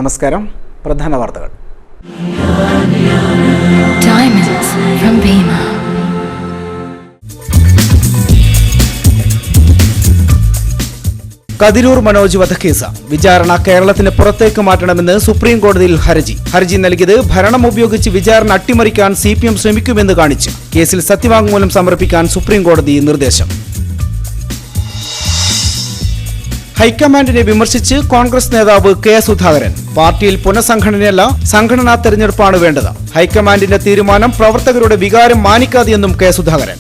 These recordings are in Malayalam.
നമസ്കാരം. പ്രധാന വാർത്തകൾ. കതിരൂർ മനോജ് വധക്കേസ് വിചാരണ കേരളത്തിന് പുറത്തേക്ക് മാറ്റണമെന്ന് സുപ്രീം കോടതിയിൽ ഹർജി നൽകിയത് ഭരണം ഉപയോഗിച്ച് വിചാരണ അട്ടിമറിക്കാൻ CPM ശ്രമിക്കുമെന്ന് കാണിച്ച് കേസിൽ സത്യവാങ്മൂലം സമർപ്പിക്കാൻ സുപ്രീം കോടതി നിർദ്ദേശം. ഹൈക്കമാൻഡിനെ വിമർശിച്ച് കോൺഗ്രസ് നേതാവ് കെ സുധാകരൻ. പാർട്ടിയിൽ പുനഃസംഘടനയല്ല, സംഘടനാ തെരഞ്ഞെടുപ്പാണ് വേണ്ടത്. ഹൈക്കമാൻഡിന്റെ തീരുമാനം പ്രവർത്തകരുടെ വികാരം മാനിക്കാതെയെന്നും കെ സുധാകരൻ.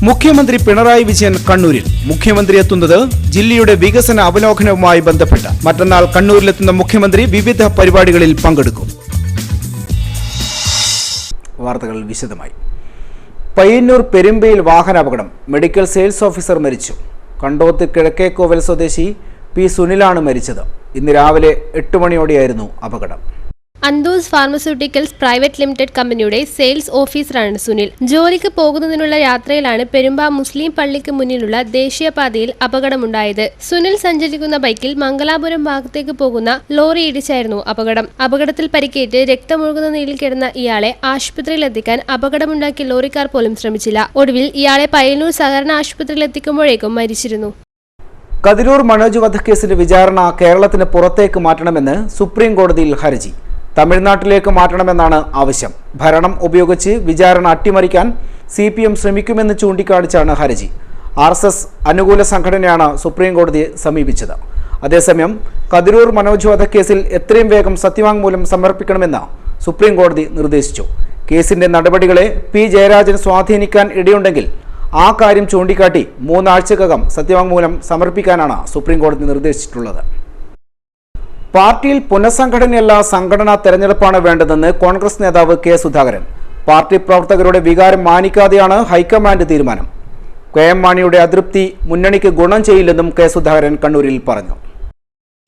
മുഖ്യമന്ത്രി പിണറായി വിജയൻ കണ്ണൂരിൽ. മുഖ്യമന്ത്രി എത്തുന്നത് ജില്ലയുടെ വികസന അവലോകനവുമായി ബന്ധപ്പെട്ട്. മറ്റന്നാൾ കണ്ണൂരിലെത്തുന്ന മുഖ്യമന്ത്രി വിവിധ പരിപാടികളിൽ പങ്കെടുക്കും. വാർത്തകൾ വിശദമായി. പയ്യന്നൂർ പെരുമ്പയിൽ വാഹനാപകടം. മെഡിക്കൽ സെയിൽസ് ഓഫീസർ മരിച്ചു. കണ്ടോത്ത് കിഴക്കേക്കോവൽ സ്വദേശി പി സുനിലാണ് മരിച്ചത്. ഇന്ന് രാവിലെ 8 മണിയോടെയായിരുന്നു അപകടം. അന്തൂസ് ഫാർമസ്യൂട്ടിക്കൽസ് പ്രൈവറ്റ് ലിമിറ്റഡ് കമ്പനിയുടെ സെയിൽസ് ഓഫീസറാണ് സുനിൽ. ജോലിക്ക് പോകുന്നതിനുള്ള യാത്രയിലാണ് പെരുമ്പ മുസ്ലിം പള്ളിക്ക് മുന്നിലുള്ള ദേശീയപാതയിൽ അപകടമുണ്ടായത്. സുനിൽ സഞ്ചരിക്കുന്ന ബൈക്കിൽ മംഗലാപുരം ഭാഗത്തേക്ക് പോകുന്ന ലോറി ഇടിച്ചായിരുന്നു അപകടം. അപകടത്തിൽ പരിക്കേറ്റ് രക്തമൊഴുകുന്ന നിലയിൽ കിടന്ന ഇയാളെ ആശുപത്രിയിലെത്തിക്കാൻ അപകടമുണ്ടാക്കിയ ലോറിക്കാർ പോലും ശ്രമിച്ചില്ല. ഒടുവിൽ ഇയാളെ പയ്യന്നൂർ സഹകരണ ആശുപത്രിയിൽ എത്തിക്കുമ്പോഴേക്കും മരിച്ചിരുന്നു. കതിരൂർ മനോജ് വധക്കേസിന്റെ വിചാരണ കേരളത്തിന് പുറത്തേക്ക് മാറ്റണമെന്ന് സുപ്രീം കോടതിയിൽ ഹർജി. തമിഴ്നാട്ടിലേക്ക് മാറ്റണമെന്നാണ് ആവശ്യം. ഭരണം ഉപയോഗിച്ച് വിചാരണ അട്ടിമറിക്കാൻ CPM ശ്രമിക്കുമെന്ന് ചൂണ്ടിക്കാണിച്ചാണ് ഹർജി. RSS അനുകൂല സംഘടനയാണ് സുപ്രീം കോടതിയെ സമീപിച്ചത്. അതേസമയം കതിരൂർ മനോജ് വധക്കേസിൽ എത്രയും വേഗം സത്യവാങ്മൂലം സമർപ്പിക്കണമെന്ന് സുപ്രീം കോടതി നിർദ്ദേശിച്ചു. കേസിന്റെ നടപടികളെ P ജയരാജൻ സ്വാധീനിക്കാൻ ഇടയുണ്ടെങ്കിൽ ആ കാര്യം ചൂണ്ടിക്കാട്ടി 3 ആഴ്ചക്കകം സത്യവാങ്മൂലം സമർപ്പിക്കാനാണ് സുപ്രീം കോടതി നിർദ്ദേശിച്ചിട്ടുള്ളത്. പാർട്ടിയിൽ പുനഃസംഘടനയല്ല, സംഘടനാ തെരഞ്ഞെടുപ്പാണ് വേണ്ടതെന്ന് കോൺഗ്രസ് നേതാവ് കെ സുധാകരൻ. പാർട്ടി പ്രവർത്തകരുടെ വികാരം മാനിക്കാതെയാണ് ഹൈക്കമാൻഡ് തീരുമാനം. KM മാണിയുടെ അതൃപ്തി മുന്നണിക്ക് ഗുണം ചെയ്യില്ലെന്നും കെ സുധാകരൻ കണ്ണൂരിൽ പറഞ്ഞു.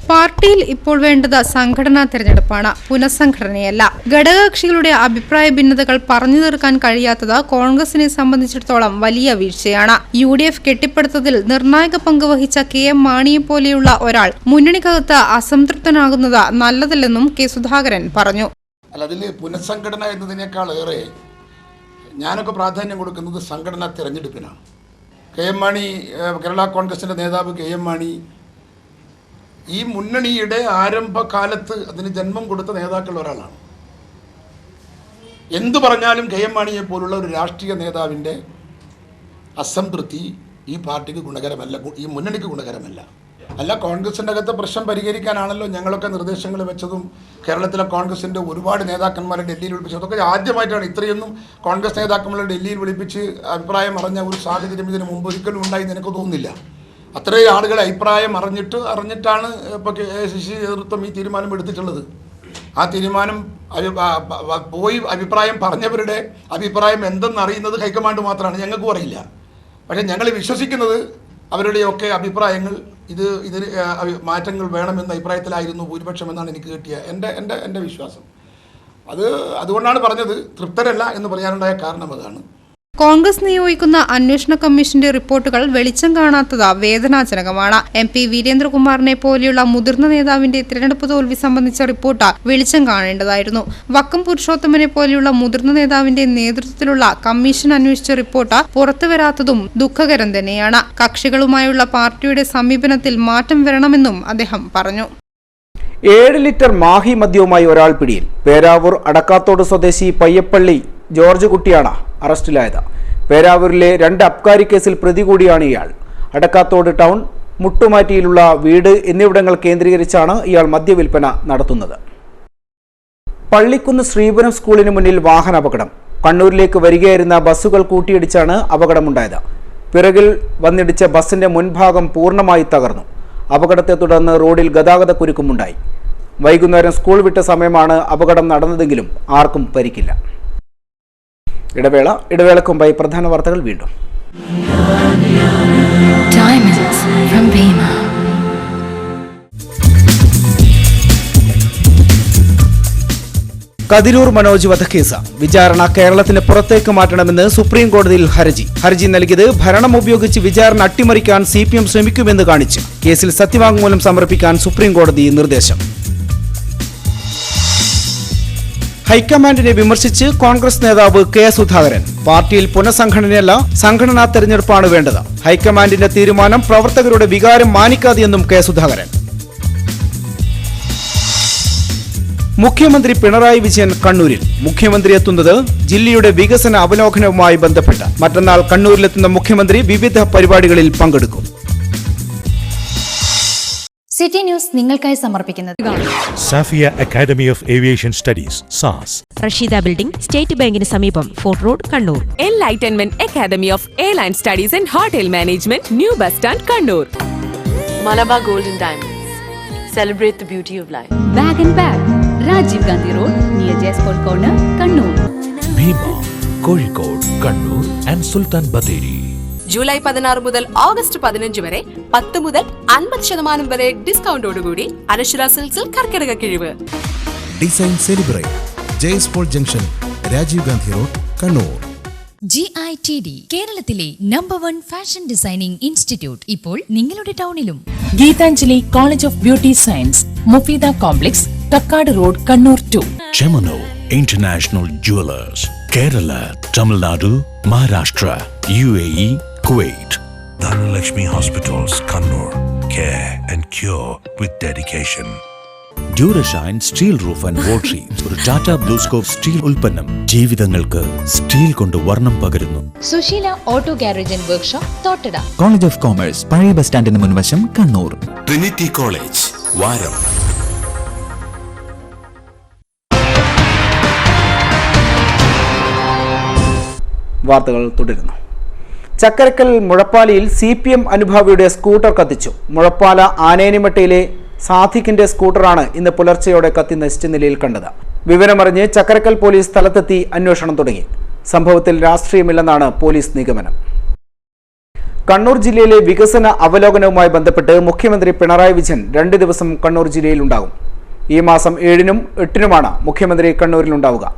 പാർട്ടിയിൽ ഇപ്പോൾ വേണ്ടത് സംഘടനാ തെരഞ്ഞെടുപ്പാണ്, പുനഃസംഘടനയല്ല. ഘടകകക്ഷികളുടെ അഭിപ്രായ ഭിന്നതകൾ പറഞ്ഞു തീർക്കാൻ കഴിയാത്തത് കോൺഗ്രസിനെ സംബന്ധിച്ചിടത്തോളം വലിയ വീഴ്ചയാണ്. UDF കെട്ടിപ്പടുത്തതിൽ നിർണായക പങ്ക് വഹിച്ച KM മാണിയെ പോലെയുള്ള ഒരാൾ മുന്നണിക്കകത്ത് അസംതൃപ്തനാകുന്നത് നല്ലതല്ലെന്നും കെ സുധാകരൻ പറഞ്ഞു. അതിൽ പുനഃസംഘടന എന്നതിനേക്കാൾ ഏറെ ഞാനൊക്കെ പ്രാധാന്യം കൊടുക്കുന്നത് സംഘടനാ തെരഞ്ഞെടുപ്പിനാണ്. KM മാണി, കേരള കോൺഗ്രസിന്റെ നേതാവ് KM മാണി ഈ മുന്നണിയുടെ ആരംഭകാലത്ത് അതിന് ജന്മം കൊടുത്ത നേതാക്കളിൽ ഒരാളാണ്. എന്തു പറഞ്ഞാലും KM മാണിയെ പോലുള്ള ഒരു രാഷ്ട്രീയ നേതാവിൻ്റെ അസംതൃപ്തി ഈ പാർട്ടിക്ക് ഗുണകരമല്ല, ഈ മുന്നണിക്ക് ഗുണകരമല്ല. അല്ല, കോൺഗ്രസിൻ്റെ അകത്തെ പ്രശ്നം പരിഹരിക്കാനാണല്ലോ ഞങ്ങളൊക്കെ നിർദ്ദേശങ്ങൾ വെച്ചതും കേരളത്തിലെ കോൺഗ്രസിൻ്റെ ഒരുപാട് നേതാക്കന്മാരെ ഡൽഹിയിൽ വിളിപ്പിച്ചത്. അതൊക്കെ ആദ്യമായിട്ടാണ്. ഇത്രയൊന്നും കോൺഗ്രസ് നേതാക്കന്മാരെ ഡൽഹിയിൽ വിളിപ്പിച്ച് അഭിപ്രായം അറിഞ്ഞ ഒരു സാഹചര്യം ഇതിന് മുമ്പ് ഒരിക്കലും ഉണ്ടായി എനിക്ക് തോന്നുന്നില്ല. അത്രയും ആളുകളെ അഭിപ്രായം അറിഞ്ഞിട്ടാണ് ഇപ്പോൾ AICC നേതൃത്വം ഈ തീരുമാനം എടുത്തിട്ടുള്ളത്. ആ തീരുമാനം പോയി അഭിപ്രായം പറഞ്ഞവരുടെ അഭിപ്രായം എന്തെന്നറിയുന്നത് ഹൈക്കമാൻഡ് മാത്രമാണ്, ഞങ്ങൾക്കും അറിയില്ല. പക്ഷേ ഞങ്ങൾ വിശ്വസിക്കുന്നത് അവരുടെയൊക്കെ അഭിപ്രായങ്ങൾ ഇതിന് മാറ്റങ്ങൾ വേണമെന്ന അഭിപ്രായത്തിലായിരുന്നു ഭൂരിപക്ഷം എന്നാണ് എനിക്ക് കിട്ടിയ എൻ്റെ വിശ്വാസം. അതുകൊണ്ടാണ് പറഞ്ഞത് തൃപ്തരല്ല എന്ന് പറയാനുണ്ടായ കാരണം അതാണ്. കോൺഗ്രസ് നിയോഗിക്കുന്ന അന്വേഷണ കമ്മീഷന്റെ റിപ്പോർട്ടുകൾ വെളിച്ചം കാണാത്തത് വേദനാജനകമാണ്. MP വീരേന്ദ്രകുമാറിനെ പോലെയുള്ള മുതിർന്ന നേതാവിന്റെ തിരഞ്ഞെടുപ്പ് തോൽവി സംബന്ധിച്ച റിപ്പോർട്ട് വെളിച്ചം കാണേണ്ടതായിരുന്നു. വക്കം പുരുഷോത്തമനെ പോലെയുള്ള മുതിർന്ന നേതാവിന്റെ നേതൃത്വത്തിലുള്ള കമ്മീഷൻ അന്വേഷിച്ച റിപ്പോർട്ട് പുറത്തുവരാത്തതും ദുഃഖകരം തന്നെയാണ്. കക്ഷികളുമായുള്ള പാർട്ടിയുടെ സമീപനത്തിൽ മാറ്റം വരണമെന്നും അദ്ദേഹം പറഞ്ഞു. 7 ലിറ്റർ മാഹി മദ്യവുമായി ഒരാൾ പിടിയിൽ. പേരാവൂർ അടക്കാത്തോട് സ്വദേശി പയ്യപ്പള്ളി ജോർജ് കുട്ടിയാണ് അറസ്റ്റിലായത്. പേരാവൂരിലെ 2 അബ്കാരി കേസിൽ പ്രതി കൂടിയാണ് ഇയാൾ. അടക്കാത്തോട് ടൗൺ, മുട്ടുമാറ്റിയിലുള്ള വീട് എന്നിവിടങ്ങൾ കേന്ദ്രീകരിച്ചാണ് ഇയാൾ മദ്യവിൽപ്പന നടത്തുന്നത്. പള്ളിക്കുന്ന് ശ്രീപുരം സ്കൂളിന് മുന്നിൽ വാഹനാപകടം. കണ്ണൂരിലേക്ക് വരികയായിരുന്ന ബസ്സുകൾ കൂട്ടിയിടിച്ചാണ് അപകടമുണ്ടായത്. പിറകിൽ വന്നിടിച്ച ബസിന്റെ മുൻഭാഗം പൂർണ്ണമായി തകർന്നു. അപകടത്തെ തുടർന്ന് റോഡിൽ ഗതാഗത കുരുക്കുമുണ്ടായി. വൈകുന്നേരം സ്കൂൾ വിട്ട സമയമാണ് അപകടം നടന്നതെങ്കിലും ആർക്കും പരിക്കില്ല. ഇടവേളയ്ക്ക് മുമ്പായി പ്രധാന വാർത്തകൾ വീണ്ടും. കതിരൂർ മനോജ് വധക്കേസ് വിചാരണ കേരളത്തിന് പുറത്തേക്ക് മാറ്റണമെന്ന് സുപ്രീം കോടതിയിൽ ഹർജി നൽകിയത് ഭരണം ഉപയോഗിച്ച് വിചാരണ അട്ടിമറിക്കാൻ CPM ശ്രമിക്കുമെന്ന് കാണിച്ച് കേസിൽ സത്യവാങ്മൂലം സമർപ്പിക്കാൻ സുപ്രീം കോടതി നിർദ്ദേശം. ഹൈക്കമാൻഡിനെ വിമർശിച്ച് കോൺഗ്രസ് നേതാവ് കെ സുധാകരൻ. പാർട്ടിയിൽ പുനഃസംഘടനയല്ല, സംഘടനാ തെരഞ്ഞെടുപ്പാണ് വേണ്ടത്. ഹൈക്കമാൻഡിന്റെ തീരുമാനം പ്രവർത്തകരുടെ വികാരം മാനിക്കാതെയെന്നും കെ സുധാകരൻ. മുഖ്യമന്ത്രി പിണറായി വിജയൻ കണ്ണൂരിൽ. മുഖ്യമന്ത്രി എത്തുന്നത് ജില്ലയുടെ വികസന അവലോകനവുമായി ബന്ധപ്പെട്ട്. മറ്റന്നാൾ കണ്ണൂരിലെത്തുന്ന മുഖ്യമന്ത്രി വിവിധ പരിപാടികളിൽ പങ്കെടുക്കും. സിറ്റി ന്യൂസ് നിങ്ങൾക്കായി സമർപ്പിക്കുന്നത് Safiya academy of aviation studies SAS. Rasheeda building, state ബാങ്കിന് സമീപം, fort road, Kannur. Enlightenment Academy of Airline Studies and Hotel Management, New Bus Stand, Kannur. Malabar Golden Diamonds. Celebrate the beauty of life. Bag and Bag, Rajiv Gandhi Road, near Jaisport Corner, Kannur. Bhima, Kozhikode, Kannur and Sultan Bathery. July 16 മുതൽ ഓഗസ്റ്റ് 15 വരെ 10 മുതൽ 50% വരെ ഡിസ്കൗണ്ടോടുകൂടി അനശ്വര സിൽക്സിൽ കർക്കിടക കിഴിവ്. ഡിസൈൻ സെലിബ്രേറ്റ്, ജയ്സ്പോർട്ട് junction, Rajiv Gandhi road, Kannur. GITD, കേരളത്തിലെ #1 ഫാഷൻ ഡിസൈനിംഗ് ഇൻസ്റ്റിറ്റ്യൂട്ട് ഇപ്പോൾ നിങ്ങളുടെ ടൗണിലും. Geethanjali College of Beauty Science, Mufida Complex, Takkad Road, Kannur 2. Gemino International Jewelers, Kerala, Tamil Nadu, Maharashtra, UAE, Kuwait. Dhanalakshmi Hospitals, Kannur. Care and cure with dedication. Durashine Steel Roof and Wall Sheets. ഒരു ടാറ്റ ബ്ലൂസ്കോപ്പ് സ്റ്റീൽ ഉൽപ്പന്നം ജീവിതങ്ങൾക്ക് സ്റ്റീൽ കൊണ്ട് വർണ്ണം പകരുന്നു. Sushila auto garage and workshop, Thottada. College of commerce, പഴയ ബസ് സ്റ്റാൻഡിന് മുൻവശം, കണ്ണൂർ. Trinity college, Varam. വാർത്തകൾ തുടരുന്നു. ചക്കരക്കൽ മുഴപ്പാലിയിൽ CPM അനുഭാവിയുടെ സ്കൂട്ടർ കത്തിച്ചു. മുഴപ്പാല ആനേനിമട്ടയിലെ സാധിക്കിന്റെ സ്കൂട്ടറാണ് ഇന്ന് പുലർച്ചെയോടെ കത്തി നശിച്ച നിലയിൽ കണ്ടത്. വിവരമറിഞ്ഞ് ചക്കരക്കൽ പോലീസ് സ്ഥലത്തെത്തി അന്വേഷണം തുടങ്ങി. സംഭവത്തിൽ രാഷ്ട്രീയമില്ലെന്നാണ് പോലീസ് നിഗമനം. കണ്ണൂർ ജില്ലയിലെ വികസന അവലോകനവുമായി ബന്ധപ്പെട്ട് മുഖ്യമന്ത്രി പിണറായി വിജയൻ 2 ദിവസം കണ്ണൂർ ജില്ലയിലുണ്ടാകും. ഈ മാസം 7-നും 8-നുമാണ് മുഖ്യമന്ത്രി കണ്ണൂരിലുണ്ടാവുക.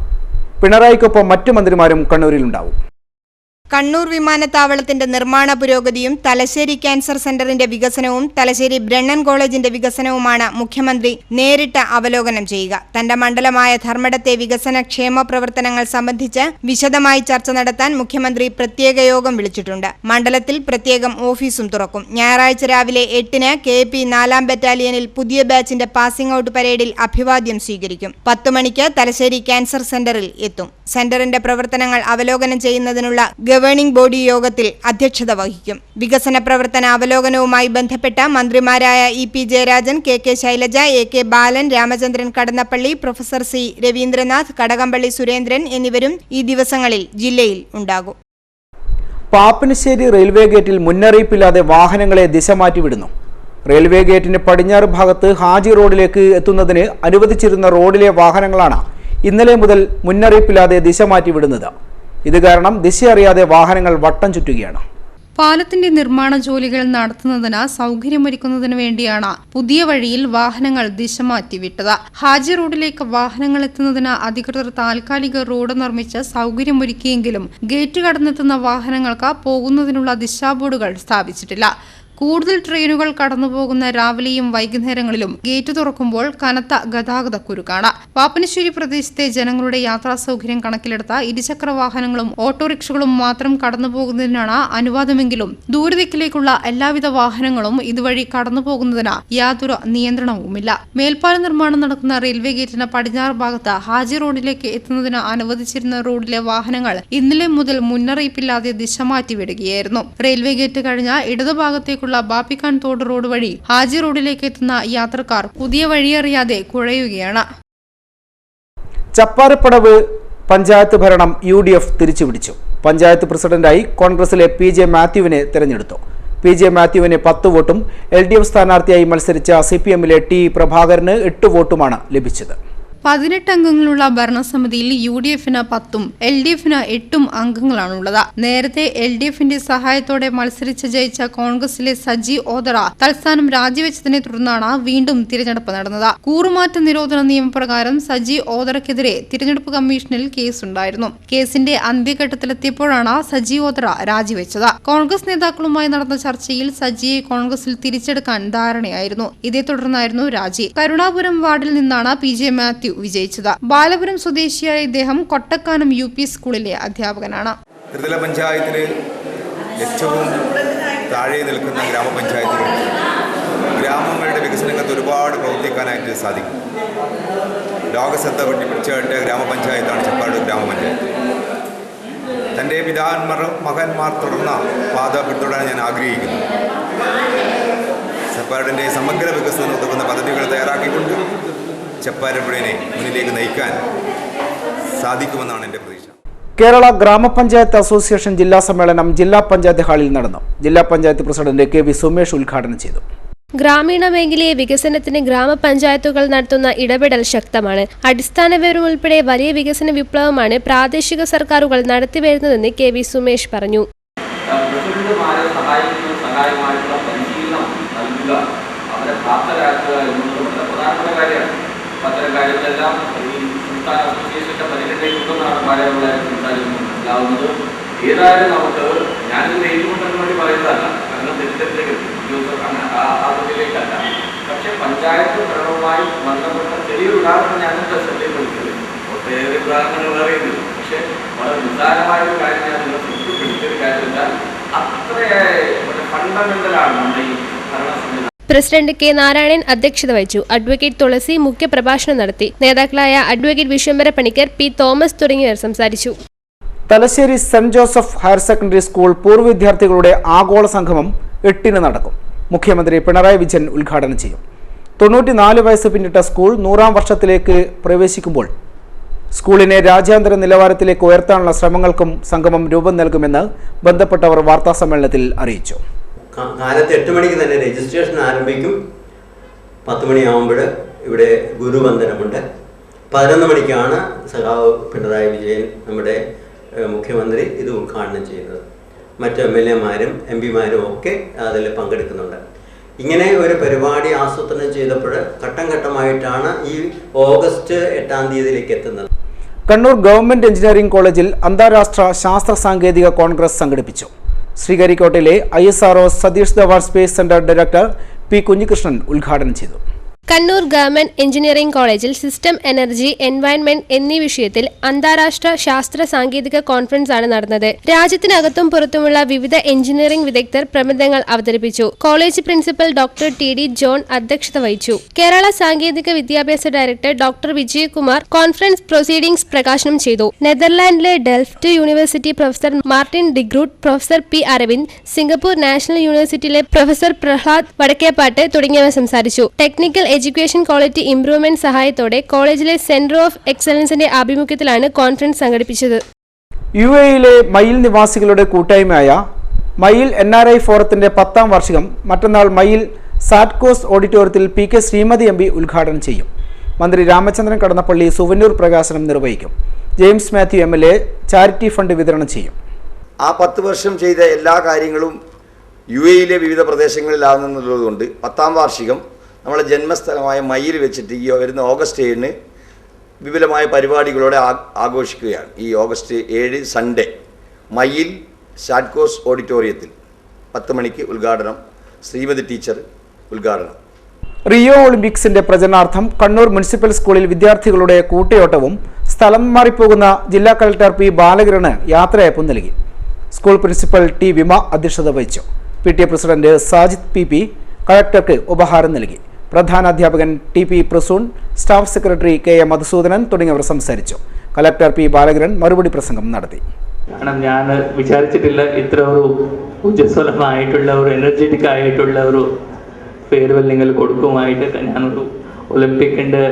പിണറായിക്കൊപ്പം മറ്റു മന്ത്രിമാരും കണ്ണൂരിലുണ്ടാവും. കണ്ണൂർ വിമാനത്താവളത്തിന്റെ നിർമ്മാണ പുരോഗതിയും തലശ്ശേരി ക്യാൻസർ സെന്ററിന്റെ വികസനവും തലശ്ശേരി ബ്രണ്ണൻ കോളേജിന്റെ വികസനവുമാണ് മുഖ്യമന്ത്രി നേരിട്ട് അവലോകനം ചെയ്യുക. തന്റെ മണ്ഡലമായ ധർമ്മടത്തെ വികസന ക്ഷേമ പ്രവർത്തനങ്ങൾ സംബന്ധിച്ച് വിശദമായി ചർച്ച നടത്താൻ മുഖ്യമന്ത്രി പ്രത്യേക യോഗം വിളിച്ചിട്ടുണ്ട്. മണ്ഡലത്തിൽ പ്രത്യേകം ഓഫീസും തുറക്കും. ഞായറാഴ്ച രാവിലെ 8-ന് KP 4-ാം ബറ്റാലിയനിൽ പുതിയ ബാച്ചിന്റെ പാസിംഗ് ഔട്ട് പരേഡിൽ അഭിവാദ്യം സ്വീകരിക്കും. 10 മണിക്ക് തലശ്ശേരി ക്യാൻസർ സെന്ററിൽ എത്തും. സെന്ററിന്റെ പ്രവർത്തനങ്ങൾ അവലോകനം ചെയ്യുന്നതിനുള്ള ഗവേണിംഗ് ബോഡി യോഗത്തിൽ അധ്യക്ഷത വഹിക്കും. വികസന പ്രവർത്തന അവലോകനവുമായി ബന്ധപ്പെട്ട മന്ത്രിമാരായ EP Jayarajan, KK Shailaja, AK ബാലൻ, രാമചന്ദ്രൻ കടന്നപ്പള്ളി, പ്രൊഫസർ C രവീന്ദ്രനാഥ്, കടകംപള്ളി സുരേന്ദ്രൻ എന്നിവരും ഈ ദിവസങ്ങളിൽ ജില്ലയിൽ ഉണ്ടാകും. പാപ്പനശ്ശേരി റെയിൽവേ ഗേറ്റിൽ മുന്നറിയിപ്പില്ലാതെ വാഹനങ്ങളെ ദിശ മാറ്റിവിടുന്നു. റെയിൽവേ ഗേറ്റിന് പടിഞ്ഞാറ് ഭാഗത്ത് ഹാജി റോഡിലേക്ക് എത്തുന്നതിന് അനുവദിച്ചിരുന്ന റോഡിലെ വാഹനങ്ങളാണ് ഇന്നലെ മുതൽ മുന്നറിയിപ്പില്ലാതെ ദിശ മാറ്റിവിടുന്നത്. ഇത് കാരണം ദിശയറിയാതെ വാഹനങ്ങൾ വട്ടം ചുറ്റുകയാണ്. പാലത്തിന്റെ നിർമ്മാണ ജോലികൾ നടത്തുന്നതിന് സൗകര്യമൊരുക്കുന്നതിന് വേണ്ടിയാണ് പുതിയ വഴിയിൽ വാഹനങ്ങൾ ദിശ മാറ്റിവിട്ടത്. ഹാജി റോഡിലേക്ക് വാഹനങ്ങൾ എത്തുന്നതിന് അധികൃതർ താൽക്കാലിക റോഡ് നിർമ്മിച്ച് സൗകര്യമൊരുക്കിയെങ്കിലും ഗേറ്റ് കടന്നെത്തുന്ന വാഹനങ്ങൾക്ക് പോകുന്നതിനുള്ള ദിശാബോർഡുകൾ സ്ഥാപിച്ചിട്ടില്ല. കൂടുതൽ ട്രെയിനുകൾ കടന്നുപോകുന്ന രാവിലെയും വൈകുന്നേരങ്ങളിലും ഗേറ്റ് തുറക്കുമ്പോൾ കനത്ത ഗതാഗതക്കുരുക്കാണ്. പാപ്പനശ്ശേരി പ്രദേശത്തെ ജനങ്ങളുടെ യാത്രാ സൗകര്യം കണക്കിലെടുത്ത ഇരുചക്ര വാഹനങ്ങളും ഓട്ടോറിക്ഷകളും മാത്രം കടന്നുപോകുന്നതിനാണ് അനുവാദമെങ്കിലും ദൂരദിക്കിലേക്കുള്ള എല്ലാവിധ വാഹനങ്ങളും ഇതുവഴി കടന്നുപോകുന്നതിന് യാതൊരു നിയന്ത്രണവുമില്ല. മേൽപ്പാല നിർമ്മാണം നടക്കുന്ന റെയിൽവേ ഗേറ്റിന് പടിഞ്ഞാറ് ഭാഗത്ത് ഹാജി റോഡിലേക്ക് എത്തുന്നതിന് അനുവദിച്ചിരുന്ന റോഡിലെ വാഹനങ്ങൾ ഇന്നലെ മുതൽ മുന്നറിയിപ്പില്ലാതെ ദിശ മാറ്റിവിടുകയായിരുന്നു. റെയിൽവേ ഗേറ്റ് കഴിഞ്ഞ ഇടതുഭാഗത്തേക്കുള്ള ബാപ്പിക്കാൻ തോട് റോഡ് വഴി ഹാജി റോഡിലേക്ക് എത്തുന്ന യാത്രക്കാർ പുതിയ വഴിയറിയാതെ കുഴയുകയാണ്. ചപ്പാരപ്പടവ് പഞ്ചായത്ത് ഭരണം UDF തിരിച്ചുപിടിച്ചു. പഞ്ചായത്ത് പ്രസിഡന്റായി കോൺഗ്രസിലെ PJ മാത്യുവിനെ തെരഞ്ഞെടുത്തു. PJ മാത്യുവിന് 10 വോട്ടും LDF സ്ഥാനാർത്ഥിയായി മത്സരിച്ച CPMലെ T പ്രഭാകരന് 8 വോട്ടുമാണ് ലഭിച്ചത്. 18 അംഗങ്ങളുള്ള ഭരണസമിതിയിൽ UDF-ന് 10ഉം LDF-ന് 8ഉം അംഗങ്ങളാണുള്ളത്. നേരത്തെ LDF-ന്റെ സഹായത്തോടെ മത്സരിച്ച് ജയിച്ച കോൺഗ്രസിലെ സജി ഓതറ തൽസ്ഥാനം രാജിവെച്ചതിനെ തുടർന്നാണ് വീണ്ടും തിരഞ്ഞെടുപ്പ് നടന്നത്. കൂറുമാറ്റ നിരോധന നിയമപ്രകാരം സജി ഓതറയ്ക്കെതിരെ തിരഞ്ഞെടുപ്പ് കമ്മീഷനിൽ കേസുണ്ടായിരുന്നു. കേസിന്റെ അന്ത്യഘട്ടത്തിലെത്തിയപ്പോഴാണ് സജി ഓതറ രാജിവെച്ചത്. കോൺഗ്രസ് നേതാക്കളുമായി നടന്ന ചർച്ചയിൽ സജിയെ കോൺഗ്രസിൽ തിരിച്ചെടുക്കാൻ ധാരണയായിരുന്നു. ഇതേ തുടർന്നായിരുന്നു രാജി. കരുണാപുരം വാർഡിൽ നിന്നാണ് PJ മാത്യു വിജയിച്ചത്. ബാലപുരം സ്വദേശിയായ ഇദ്ദേഹം കൊട്ടക്കാനം UP സ്കൂളിലെ അധ്യാപകനാണ്. ത്രിതല പഞ്ചായത്തിലെ ഏറ്റവും താഴെ നിൽക്കുന്ന ഗ്രാമപഞ്ചായത്തുകൾ ഗ്രാമങ്ങളുടെ വികസനങ്ങൾക്ക് ഒരുപാട് പ്രവർത്തിക്കാനായിട്ട് സാധിക്കും. ലോകശ്രദ്ധ പിടിച്ചുകെട്ടിയ ഗ്രാമപഞ്ചായത്താണ് ചെപ്പാട് ഗ്രാമപഞ്ചായത്ത്. തൻ്റെ മകന്മാർ തുടർന്ന പാത പിന്തുടരാൻ ഞാൻ ആഗ്രഹിക്കുന്നു. ചെപ്പാടിൻ്റെ സമഗ്ര വികസനം ഉതകുന്ന പദ്ധതികൾ തയ്യാറാക്കിക്കൊണ്ട് ചെപ്പാരപ്പുഴയെ മുന്നിലേക്ക് നയിക്കാൻ സാധിക്കുമെന്നാണ് എൻ്റെ പ്രതീക്ഷ. കേരള ഗ്രാമപഞ്ചായത്ത് അസോസിയേഷൻ ജില്ലാ സമ്മേളനം ജില്ലാ പഞ്ചായത്ത് ഹാളിൽ നടന്നു. ജില്ലാ പഞ്ചായത്ത് പ്രസിഡന്റ് KV സുമേഷ് ഉദ്ഘാടനം ചെയ്തു. ഗ്രാമീണ മേഖലയെ വികസനത്തിന് ഗ്രാമപഞ്ചായത്തുകൾ നടത്തുന്ന ഇടപെടൽ ശക്തമാണ്. അടിസ്ഥാന വിവരം ഉൾപ്പെടെ വലിയ വികസന വിപ്ലവമാണ് പ്രാദേശിക സർക്കാരുകൾ നടത്തിവരുന്നതെന്ന് KV സുമേഷ് പറഞ്ഞു. അവരെ പ്രാപ്തരാക്കുക എന്നുള്ളത് വളരെ പ്രധാനപ്പെട്ട കാര്യമാണ്. അത്തരം കാര്യങ്ങളെല്ലാം ഈ സംസ്ഥാന അസോസിയേഷന്റെ പരിഗണനയ്ക്കുണ്ടെന്നാണ് പലരുടെ മനസ്സിലാവുന്നത്. ഏതായാലും നമുക്ക് ഞാനിത് ഏറ്റുമുട്ടാൻ വേണ്ടി പറയുന്നതല്ല, കാരണം തെറ്റിദ്ധരിലേക്ക് അതിലേക്കല്ല. പക്ഷെ പഞ്ചായത്ത് ഭരണവുമായി ബന്ധപ്പെട്ട ചെറിയൊരു ഉദാഹരണം ഞാനിവിടെ ശ്രദ്ധയിൽപ്പെടുത്തിയത്. ഒട്ടേറെ ഉദാഹരണങ്ങൾ വേറെയുണ്ട്. പക്ഷെ വളരെ നിസ്സാരമായൊരു കാര്യം ഞാൻ നിങ്ങൾ തൃപ്തിപ്പെടുത്തിയൊരു കാര്യം വെച്ചാൽ അത്രയായ ഫണ്ടമെന്റലാണ് നമ്മുടെ ഈ ഭരണ സംവിധാനം. പ്രസിഡന്റ് K നാരായണൻ അധ്യക്ഷത വഹിച്ചു. അഡ്വക്കേറ്റ് തുളസി മുഖ്യപ്രഭാഷണം നടത്തി. നേതാക്കളായ advocate Vishwambhara Panicker, P Thomas തുടങ്ങിയവർ സംസാരിച്ചു. Thalassery saint Joseph higher secondary school പൂർവ്വ വിദ്യാർത്ഥികളുടെ ആഗോള സംഗമം 8-ന് നടക്കും. മുഖ്യമന്ത്രി പിണറായി വിജയൻ ഉദ്ഘാടനം ചെയ്യും. 94 വയസ്സ് പിന്നിട്ട സ്കൂൾ 100ാം വർഷത്തിലേക്ക് പ്രവേശിക്കുമ്പോൾ സ്കൂളിനെ രാജ്യാന്തര നിലവാരത്തിലേക്ക് ഉയർത്താനുള്ള ശ്രമങ്ങൾക്കും സംഗമം രൂപം നൽകുമെന്ന് ബന്ധപ്പെട്ടവർ വാർത്താസമ്മേളനത്തിൽ അറിയിച്ചു. കാലത്ത് 8 മണിക്ക് തന്നെ രജിസ്ട്രേഷൻ ആരംഭിക്കും. 10 മണിയാകുമ്പോൾ ഇവിടെ ഗുരുവന്ദനമുണ്ട്. 11 മണിക്കാണ് സഖാവ് പിണറായി വിജയൻ നമ്മുടെ മുഖ്യമന്ത്രി ഇത് ഉദ്ഘാടനം ചെയ്യുന്നത്. മറ്റ് MLA-മാരും MP-മാരും ഒക്കെ അതിൽ പങ്കെടുക്കുന്നുണ്ട്. ഇങ്ങനെ ഒരു പരിപാടി ആസൂത്രണം ചെയ്തപ്പോൾ ഘട്ടം ഘട്ടമായിട്ടാണ് ഈ ഓഗസ്റ്റ് 8-ാം തീയതിയിലേക്ക് എത്തുന്നത്. കണ്ണൂർ ഗവൺമെന്റ് എഞ്ചിനീയറിംഗ് കോളേജിൽ അന്താരാഷ്ട്ര ശാസ്ത്ര സാങ്കേതിക കോൺഗ്രസ് സംഘടിപ്പിച്ചു. ശ്രീഹരിക്കോട്ടയിലെ ISRO Satish Dhawan space centre director P Kunhikrishnan ഉദ്ഘാടനം ചെയ്തു. കണ്ണൂർ ഗവൺമെന്റ് എഞ്ചിനീയറിംഗ് കോളേജിൽ സിസ്റ്റം, എനർജി, എൻവയൺമെന്റ് എന്നീ വിഷയത്തിൽ അന്താരാഷ്ട്ര ശാസ്ത്ര സാങ്കേതിക കോൺഫറൻസ് ആണ് നടന്നത്. രാജ്യത്തിനകത്തും പുറത്തുമുള്ള വിവിധ എഞ്ചിനീയറിംഗ് വിദഗ്ധർ പ്രബന്ധങ്ങൾ അവതരിപ്പിച്ചു. College principal doctor TD John അധ്യക്ഷത വഹിച്ചു. കേരള സാങ്കേതിക വിദ്യാഭ്യാസ director doctor Vijayakumar conference proceedings പ്രകാശനം ചെയ്തു. നെതർലാൻഡിലെ Delft university professor Martin de Groot, professor P Aravind, Singapore national യൂണിവേഴ്സിറ്റിയിലെ പ്രൊഫസർ പ്രഹ്ലാദ് വടക്കേപ്പാട്ട് തുടങ്ങിയവർ സംസാരിച്ചു. ടെക്നിക്കൽ എഡ്യൂക്കേഷൻ ക്വാളിറ്റി ഇംപ്രൂവ്മെന്റ് സഹായത്തോടെ കോളേജിലെ സെന്റർ ഓഫ് എക്സലൻസിന്റെ ആഭിമുഖ്യത്തിലാണ് കോൺഫറൻസ് സംഘടിപ്പിച്ചത്. UAE-യിലെ മയിൽ നിവാസികളുടെ കൂട്ടായ്മയായ മയിൽ NRI ഫോറത്തിന്റെ 10ാം വാർഷികം മറ്റന്നാൾ മയിൽ സാറ്റ്കോസ് ഓഡിറ്റോറിയത്തിൽ PK ശ്രീമതി MP ഉദ്ഘാടനം ചെയ്യും. മന്ത്രി രാമചന്ദ്രൻ കടന്നപ്പള്ളി സുവന്നൂർ പ്രകാശനം നിർവഹിക്കും. James Mathew MLA charity fund വിതരണം ചെയ്യും. ആ 10 വർഷം ചെയ്ത എല്ലാ കാര്യങ്ങളും UAE-യിലെ വിവിധ പ്രദേശങ്ങളിലാകുന്നതുകൊണ്ട് 10ാം വാർഷികം നമ്മുടെ ജന്മസ്ഥലമായ മയിൽ വെച്ചിട്ട് ഈ വരുന്ന ഓഗസ്റ്റ് 7-ന് വിപുലമായ പരിപാടികളോടെ ആഘോഷിക്കുകയാണ്. ഈ ഓഗസ്റ്റ് 7 സൺഡേ മയിൽ സാറ്റ്കോസ് ഓഡിറ്റോറിയത്തിൽ 10 മണിക്ക് ഉദ്ഘാടനം. ശ്രീമതി ടീച്ചർ ഉദ്ഘാടനം. റിയോ ഒളിമ്പിക്സിന്റെ പ്രചരണാർത്ഥം കണ്ണൂർ മുനിസിപ്പൽ സ്കൂളിൽ വിദ്യാർത്ഥികളുടെ കൂട്ടയോട്ടവും സ്ഥലം മാറിപ്പോകുന്ന ജില്ലാ കളക്ടർ P ബാലകിരണ് യാത്രയയപ്പും നൽകി. സ്കൂൾ പ്രിൻസിപ്പൽ T വിമ അധ്യക്ഷത വഹിച്ചു. PTA പ്രസിഡന്റ് സാജിദ് PP കളക്ടർക്ക് ഉപഹാരം നൽകി. പ്രധാന അധ്യാപകൻ TP Prasoon, staff secretary KA Madhusoodanan തുടങ്ങിയവർ സംസാരിച്ചു. കളക്ടർ P ബാലകിരൺ മറുപടി പ്രസംഗം നടത്തി. കാരണം ഞാൻ വിചാരിച്ചിട്ടില്ല ഇത്ര ഒരു ഊർജ്ജസ്വലമായിട്ടുള്ള ഒരു എനർജറ്റിക് ആയിട്ടുള്ള ഒരു ഫെയർവെൽ നിങ്ങൾ കൊടുക്കുമായിട്ട്. ഞാനൊരു ഒളിമ്പിക്കിൻ്റെ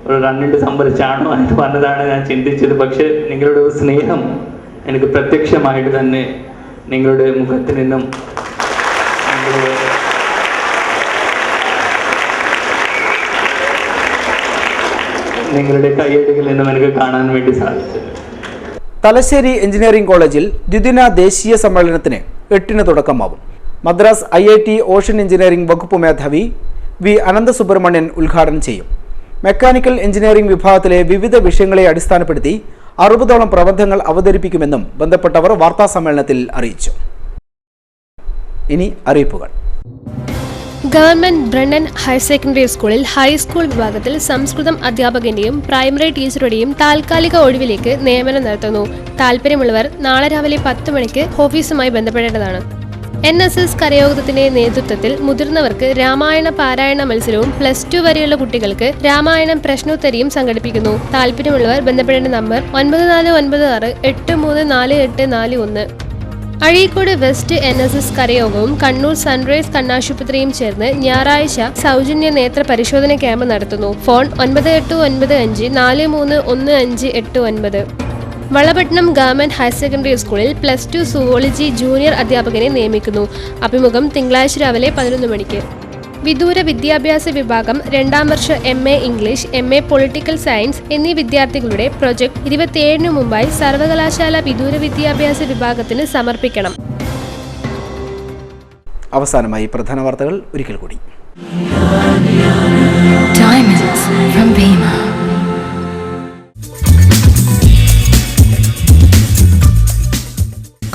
ഒരു റണ്ണിൻ്റെ സംഭരിച്ചാണോ എന്ന് പറഞ്ഞതാണ് ഞാൻ ചിന്തിച്ചത്. പക്ഷേ നിങ്ങളുടെ ഒരു സ്നേഹം എനിക്ക് പ്രത്യക്ഷമായിട്ട് തന്നെ നിങ്ങളുടെ മുഖത്ത് നിന്നും നിങ്ങളുടെ കൈയടികൾ എന്നും എനിക്ക് കാണാൻ വേണ്ടി സാധിച്ചത്. തലശ്ശേരി എഞ്ചിനീയറിംഗ് കോളേജിൽ ദ്വിദിന ദേശീയ സമ്മേളനത്തിന് 8-ന് തുടക്കമാവും. മദ്രാസ് IIT ഓഷൻ എഞ്ചിനീയറിംഗ് വകുപ്പ് മേധാവി വി അനന്തസുബ്രഹ്മണ്യൻ ഉദ്ഘാടനം ചെയ്യും. മെക്കാനിക്കൽ എഞ്ചിനീയറിംഗ് വിഭാഗത്തിലെ വിവിധ വിഷയങ്ങളെ അടിസ്ഥാനപ്പെടുത്തി 60ഓളം പ്രബന്ധങ്ങൾ അവതരിപ്പിക്കുമെന്നും ബന്ധപ്പെട്ടവർ വാർത്താസമ്മേളനത്തിൽ അറിയിച്ചു. ഇനി അറിയിപ്പുകൾ. ഗവൺമെന്റ് ബ്രണ്ണൻ ഹയർ സെക്കൻഡറി സ്കൂളിൽ ഹൈസ്കൂൾ വിഭാഗത്തിൽ സംസ്കൃതം അധ്യാപകന്റെയും പ്രൈമറി ടീച്ചറുടെയും താൽക്കാലിക ഒഴിവിലേക്ക് നിയമനം നടത്തുന്നു. താൽപര്യമുള്ളവർ നാളെ രാവിലെ 10 മണിക്ക് ഓഫീസുമായി ബന്ധപ്പെടേണ്ടതാണ്. NSS കരയോഗത്തിന്റെ നേതൃത്വത്തിൽ മുതിർന്നവർക്ക് രാമായണ പാരായണ മത്സരവും +2 വരെയുള്ള കുട്ടികൾക്ക് രാമായണം പ്രശ്നോത്തരിയും സംഘടിപ്പിക്കുന്നു. താല്പര്യമുള്ളവർ ബന്ധപ്പെടേണ്ട നമ്പർ 9496834841. അഴീക്കോട് വെസ്റ്റ് NSS കരയോഗവും കണ്ണൂർ സൺറൈസ് കണ്ണാശുപത്രിയും ചേർന്ന് ഞായറാഴ്ച സൗജന്യ നേത്ര പരിശോധന ക്യാമ്പ് നടത്തുന്നു. Phone 9895431589. Valapattanam government higher secondary സ്കൂളിൽ +2 സുവോളജി ജൂനിയർ അധ്യാപകനെ നിയമിക്കുന്നു. അഭിമുഖം തിങ്കളാഴ്ച രാവിലെ 11 മണിക്ക്. വിദൂര വിദ്യാഭ്യാസ വിഭാഗം 2ാം വർഷ MA English, MA political science എന്നീ വിദ്യാർത്ഥികളുടെ പ്രൊജക്ട് 27-ന് മുമ്പായി സർവകലാശാല വിദൂര വിദ്യാഭ്യാസ വിഭാഗത്തിന് സമർപ്പിക്കണം. അവസാനമായി പ്രധാന വാർത്തകൾ ഒരിക്കൽ കൂടി.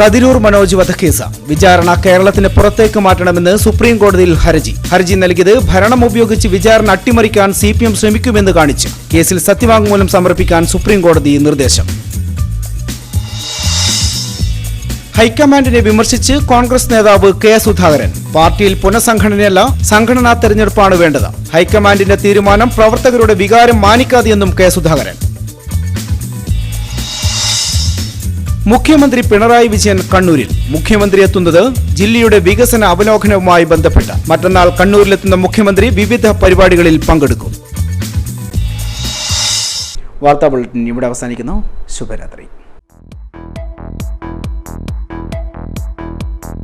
കതിരൂർ മനോജ് വധക്കേസ് വിചാരണ കേരളത്തിന് പുറത്തേക്ക് മാറ്റണമെന്ന് സുപ്രീം കോടതിയിൽ ഹർജി നൽകിയത് ഭരണം ഉപയോഗിച്ച് വിചാരണ അട്ടിമറിക്കാൻ CPM ശ്രമിക്കുമെന്ന് കാണിച്ച് കേസിൽ സത്യവാങ്മൂലം സമർപ്പിക്കാൻ സുപ്രീം കോടതി നിർദ്ദേശം. ഹൈക്കമാൻഡിനെ വിമർശിച്ച് കോൺഗ്രസ് നേതാവ് K. സുധാകരൻ. പാർട്ടിയിൽ പുനഃസംഘടനയല്ല, സംഘടനാ തെരഞ്ഞെടുപ്പാണ് വേണ്ടത്. ഹൈക്കമാൻഡിന്റെ തീരുമാനം പ്രവർത്തകരുടെ വികാരം മാനിക്കാതെയെന്നും K. സുധാകരൻ. മുഖ്യമന്ത്രി പിണറായി വിജയൻ കണ്ണൂരിൽ. മുഖ്യമന്ത്രി എത്തുന്നത് ജില്ലയുടെ വികസന അവലോകനവുമായി ബന്ധപ്പെട്ട്. മറ്റന്നാൾ കണ്ണൂരിലെത്തുന്ന മുഖ്യമന്ത്രി വിവിധ പരിപാടികളിൽ പങ്കെടുക്കും. വാർത്താ ബുള്ളറ്റിൻ ഇവിടെ അവസാനിക്കുന്നു. ശുഭരാത്രി.